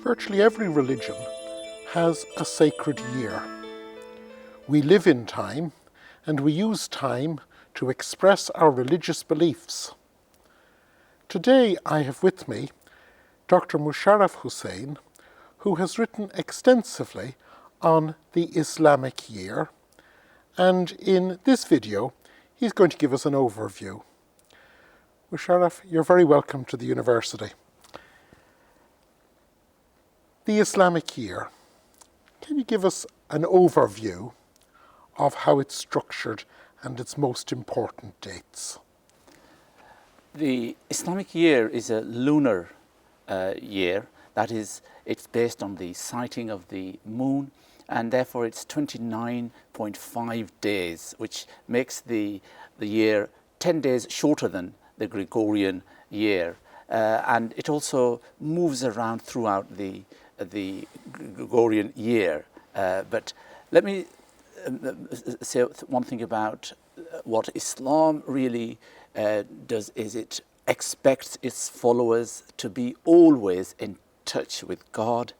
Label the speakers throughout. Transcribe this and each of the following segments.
Speaker 1: Virtually every religion has a sacred year. We live in time and we use time to express our religious beliefs. Today I have with me Dr. Musharraf Hussain, who has written extensively on the Islamic Year, and in this video he's going to give us an overview. Musharraf, you're very welcome to the university. The Islamic Year. Can you give us an overview of how it's structured and its most important dates?
Speaker 2: The Islamic year is a lunar year. That is, it's based on the sighting of the moon, and therefore it's 29.5 days, which makes the year 10 days shorter than the Gregorian year. And it also moves around throughout the Gregorian year. But let me say one thing about what Islam really does is it expects its followers to be always in touch with God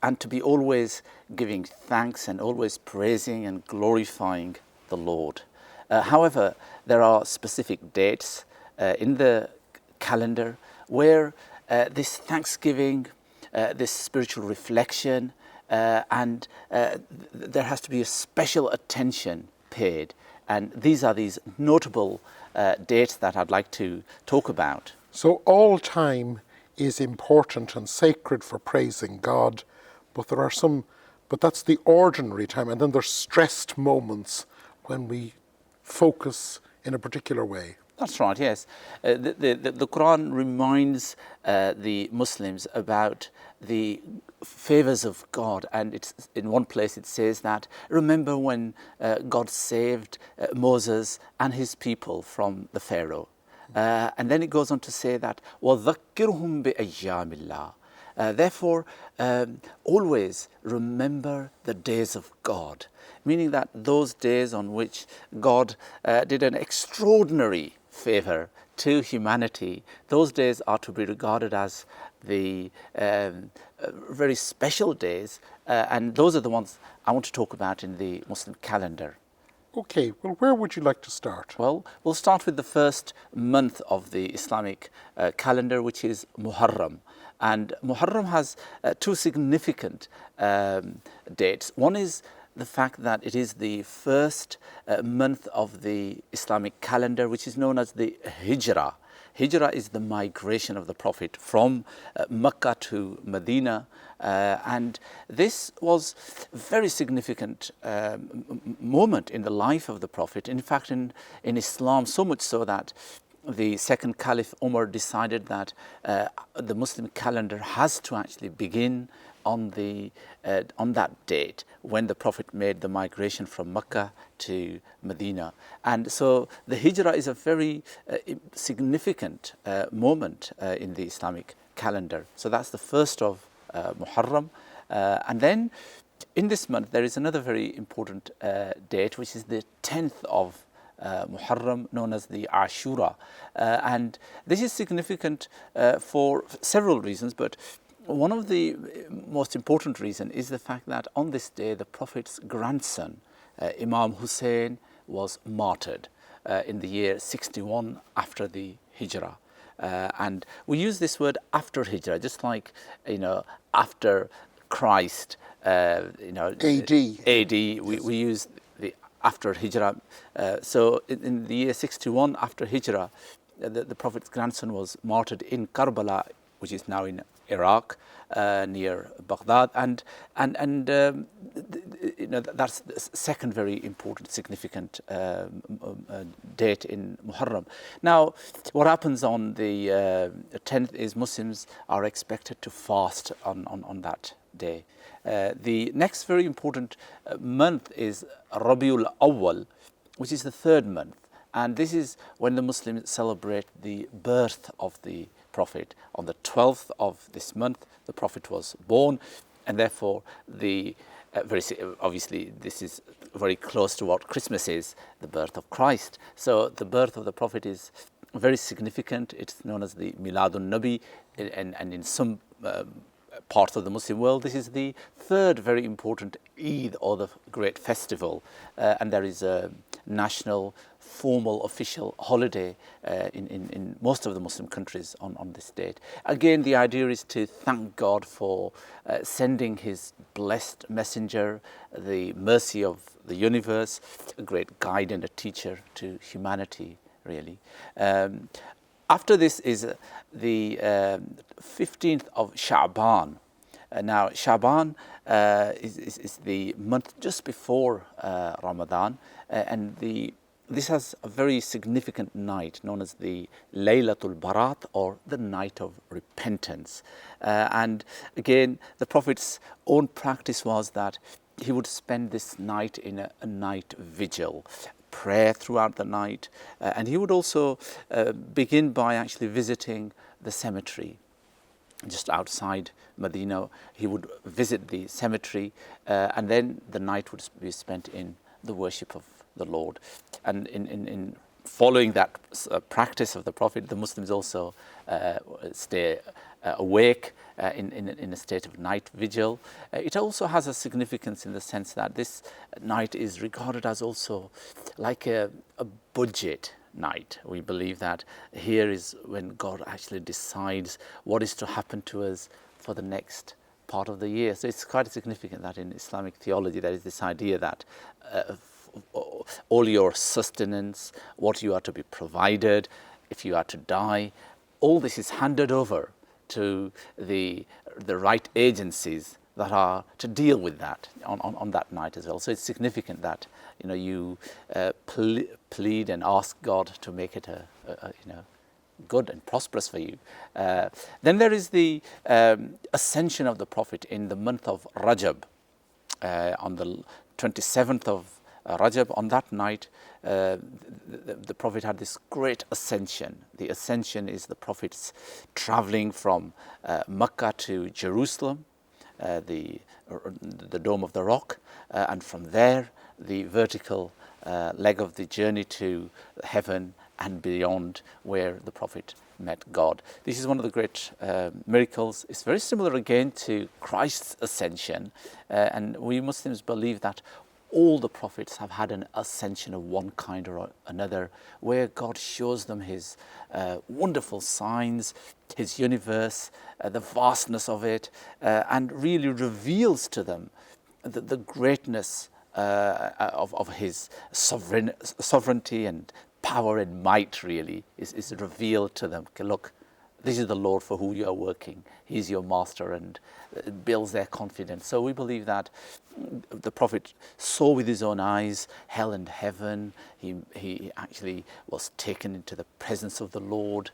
Speaker 2: and to be always giving thanks and always praising and glorifying the Lord. However, there are specific dates in the calendar where this thanksgiving, this spiritual reflection, and there has to be a special attention paid. And these are these notable dates that I'd like to talk about.
Speaker 1: So all time is important and sacred for praising God, but that's the ordinary time, and then there's stressed moments when we focus in a particular way.
Speaker 2: That's right, yes. The Qur'an reminds the Muslims about the favors of God, and it's in one place it says that, remember when God saved Moses and his people from the Pharaoh. And then it goes on to say that وَذَكِّرْهُمْ بِأَيَّامِ اللَّهِ. Therefore, always remember the days of God, meaning that those days on which God did an extraordinary favor to humanity, those days are to be regarded as the very special days, and those are the ones I want to talk about in the Muslim calendar.
Speaker 1: Okay, well, where would you like to start?
Speaker 2: Well, we'll start with the first month of the Islamic calendar, which is Muharram. And Muharram has two significant dates. One is the fact that it is the first month of the Islamic calendar, which is known as the Hijrah. Hijrah is the migration of the Prophet from Mecca to Medina, and this was a very significant moment in the life of the Prophet. In fact, in Islam, so much so that the second Caliph Umar decided that the Muslim calendar has to actually begin on that date when the Prophet made the migration from Mecca to Medina. And so the Hijrah is a very significant moment in the Islamic calendar. So that's the first of Muharram. And then in this month there is another very important date, which is the 10th of Muharram, known as the Ashura. And this is significant for several reasons, but one of the most important reasons is the fact that on this day the Prophet's grandson, Imam Hussain, was martyred in the year 61 after the Hijrah. And we use this word after Hijrah, just like, after Christ,
Speaker 1: AD.
Speaker 2: We use the after Hijrah. So in the year 61 after Hijrah, the Prophet's grandson was martyred in Karbala, which is now in Iraq, near Baghdad, and that's the second very important, significant date in Muharram. Now, what happens on the 10th is Muslims are expected to fast on that day. The next very important month is Rabiul Awwal, which is the third month, and this is when the Muslims celebrate the birth of the Prophet. On the 12th of this month, the Prophet was born, and therefore obviously this is very close to what Christmas is, the birth of Christ. So the birth of the Prophet is very significant. It's known as the Miladun Nabi, and in some parts of the Muslim world, this is the third very important Eid, or the great festival, and there is a national, formal, official holiday in most of the Muslim countries on this date. Again, the idea is to thank God for sending His blessed messenger, the mercy of the universe, a great guide and a teacher to humanity, really. After this is the 15th of Sha'ban. Now, Sha'ban is the month just before Ramadan, and this has a very significant night known as the Laylatul Barat, or the night of repentance. And again, the Prophet's own practice was that he would spend this night in a night vigil, prayer throughout the night, and he would also begin by actually visiting the cemetery just outside Medina. He would visit the cemetery, and then the night would be spent in the worship of the Lord. And in following that practice of the Prophet, the Muslims also stay awake in a state of night vigil. It also has a significance in the sense that this night is regarded as also like a budget night. We believe that here is when God actually decides what is to happen to us for the next part of the year. So it's quite significant that in Islamic theology there is this idea that all your sustenance, what you are to be provided, if you are to die, all this is handed over to the right agencies that are to deal with that on that night as well. So it's significant that you plead and ask God to make it a good and prosperous for you. Then there is the Ascension of the Prophet in the month of Rajab, on the 27th of Rajab. On that night, the Prophet had this great ascension. The ascension is the Prophet's traveling from Mecca to Jerusalem, the Dome of the Rock, and from there the vertical leg of the journey to heaven and beyond, where the Prophet met God. This is one of the great miracles. It's very similar again to Christ's ascension, and we Muslims believe that all the prophets have had an ascension of one kind or another, where God shows them His wonderful signs, His universe, the vastness of it, and really reveals to them the greatness of His sovereignty and power and might. Really is revealed to them. Okay, look, this is the Lord for who you are working. He's your master, and it builds their confidence. So we believe that the Prophet saw with his own eyes hell and heaven. He actually was taken into the presence of the Lord.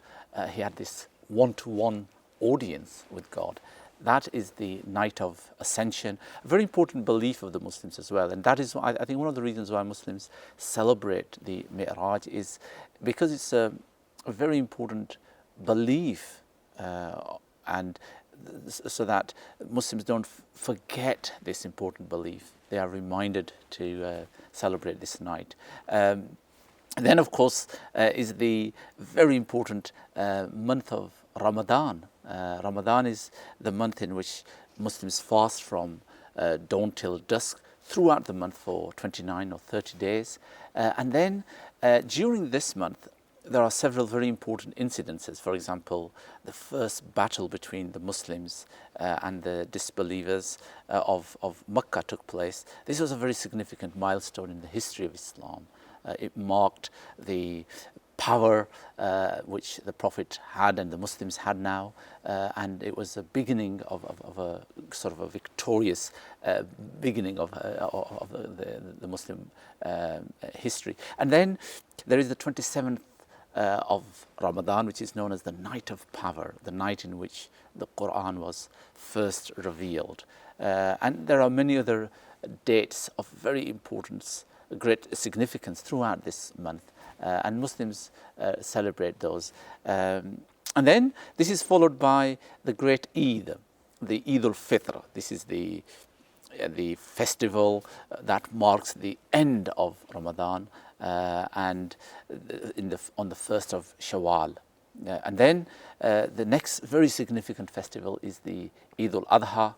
Speaker 2: He had this one-to-one audience with God. That is the night of Ascension, a very important belief of the Muslims as well. And that is, I think, one of the reasons why Muslims celebrate the Mi'raj, is because it's a very important belief, and so that Muslims don't forget this important belief. They are reminded to celebrate this night. Then, of course, is the very important month of Ramadan. Ramadan is the month in which Muslims fast from dawn till dusk throughout the month for 29 or 30 days. And then during this month, there are several very important incidences. For example, the first battle between the Muslims and the disbelievers of Mecca took place. This was a very significant milestone in the history of Islam. It marked the power which the Prophet had and the Muslims had now, and it was a beginning of a sort of a victorious beginning of the Muslim history. And then there is the 27th of Ramadan, which is known as the Night of Power, the night in which the Qur'an was first revealed. And there are many other dates of very importance, great significance throughout this month, and Muslims celebrate those. And then this is followed by the great Eid, the Eid al-Fitr. This is the festival that marks the end of Ramadan, and on the 1st of Shawwal. And then the next very significant festival is the Eid al-Adha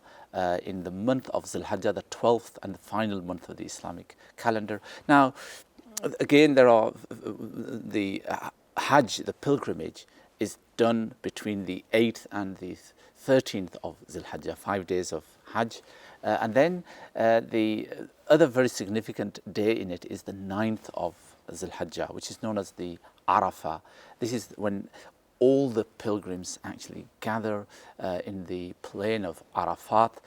Speaker 2: in the month of Zulhijjah, the 12th and the final month of the Islamic calendar. Now, again, there are the Hajj, the pilgrimage, is done between the 8th and the 13th of Zulhijjah, 5 days of Hajj. And then the other very significant day in it is the 9th of Zulhijjah, which is known as the Arafah. This is when all the pilgrims actually gather in the plain of Arafat,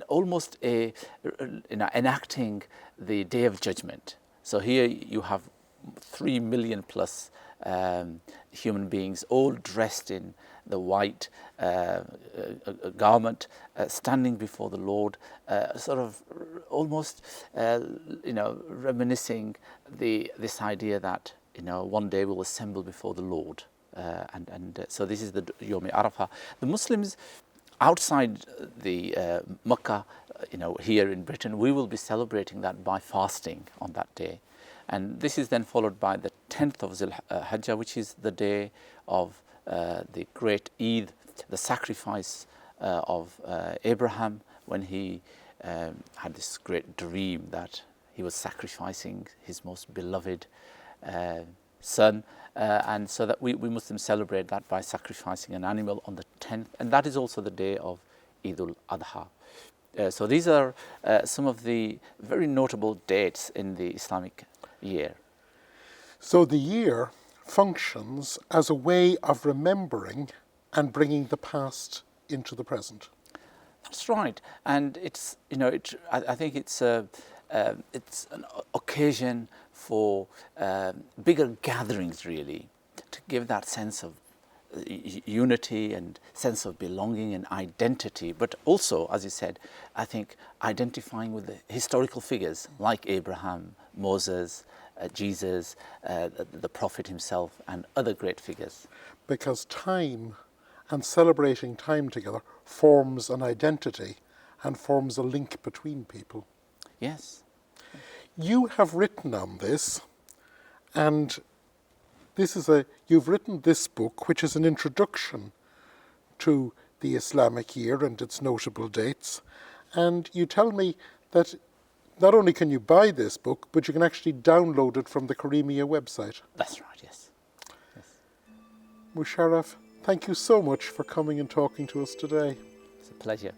Speaker 2: almost enacting the Day of Judgment. So here you have 3 million plus human beings, all dressed in the white garment, standing before the Lord, sort of almost, reminiscing this idea that, one day we'll assemble before the Lord. So this is the Yom Arafah. The Muslims outside the Makkah, here in Britain, we will be celebrating that by fasting on that day. And this is then followed by the 10th of Zulhijjah, which is the day of the great Eid, the sacrifice of Abraham, when he had this great dream that he was sacrificing his most beloved son. And so that we Muslims celebrate that by sacrificing an animal on the 10th. And that is also the day of Eid al-Adha. So these are some of the very notable dates in the Islamic year.
Speaker 1: So the year functions as a way of remembering and bringing the past into the present.
Speaker 2: That's right, and it's I think it's an occasion for bigger gatherings, really, to give that sense of unity and sense of belonging and identity, but also, as you said, I think identifying with the historical figures like Abraham, Moses, Jesus, the Prophet himself, and other great figures.
Speaker 1: Because time and celebrating time together forms an identity and forms a link between people.
Speaker 2: Yes.
Speaker 1: You have written on this, and you've written this book, which is an introduction to the Islamic year and its notable dates. And you tell me that not only can you buy this book, but you can actually download it from the Karimia website.
Speaker 2: That's right, yes.
Speaker 1: Musharraf, thank you so much for coming and talking to us today.
Speaker 2: It's a pleasure.